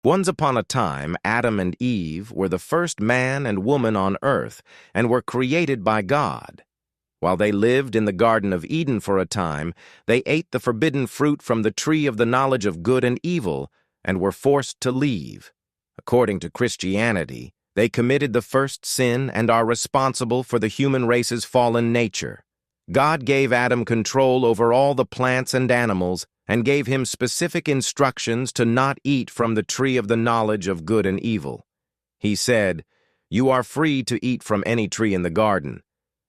Once upon a time, Adam and Eve were the first man and woman on earth and were created by God. While they lived in the Garden of Eden for a time, they ate the forbidden fruit from the tree of the knowledge of good and evil and were forced to leave. According to Christianity, they committed the first sin and are responsible for the human race's fallen nature. God gave Adam control over all the plants and animals and gave him specific instructions to not eat from the tree of the knowledge of good and evil. He said, "You are free to eat from any tree in the garden,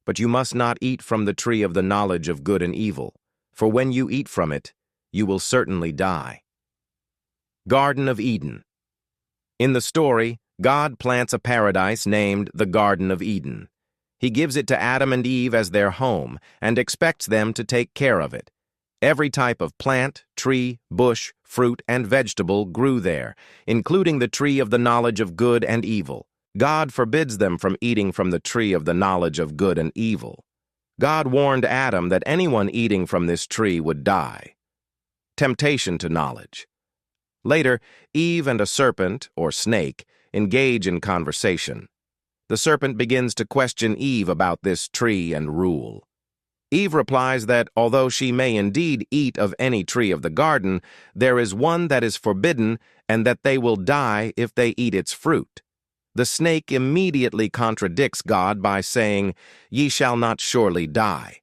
but you must not eat from the tree of the knowledge of good and evil, for when you eat from it, you will certainly die." Garden of Eden. In the story, God plants a paradise named the Garden of Eden. He gives it to Adam and Eve as their home and expects them to take care of it. Every type of plant, tree, bush, fruit, and vegetable grew there, including the tree of the knowledge of good and evil. God forbids them from eating from the tree of the knowledge of good and evil. God warned Adam that anyone eating from this tree would die. Temptation to knowledge. Later, Eve and a serpent, or snake, engage in conversation. The serpent begins to question Eve about this tree and rule. Eve replies that although she may indeed eat of any tree of the garden, there is one that is forbidden and that they will die if they eat its fruit. The snake immediately contradicts God by saying, "Ye shall not surely die.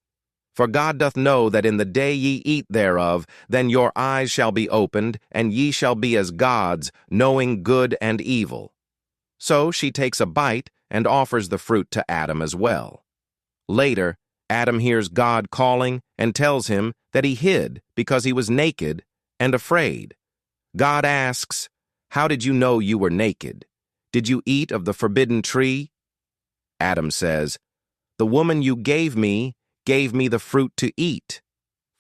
For God doth know that in the day ye eat thereof, then your eyes shall be opened, and ye shall be as gods, knowing good and evil." So she takes a bite and offers the fruit to Adam as well. Later, Adam hears God calling and tells him that he hid because he was naked and afraid. God asks, "How did you know you were naked? Did you eat of the forbidden tree?" Adam says, "The woman you gave me the fruit to eat."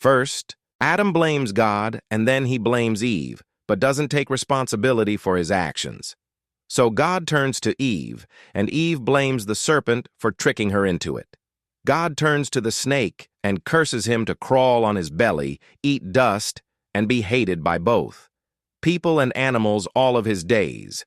First, Adam blames God and then he blames Eve, but doesn't take responsibility for his actions. So God turns to Eve, and Eve blames the serpent for tricking her into it. God turns to the snake and curses him to crawl on his belly, eat dust, and be hated by both. People and animals all of his days,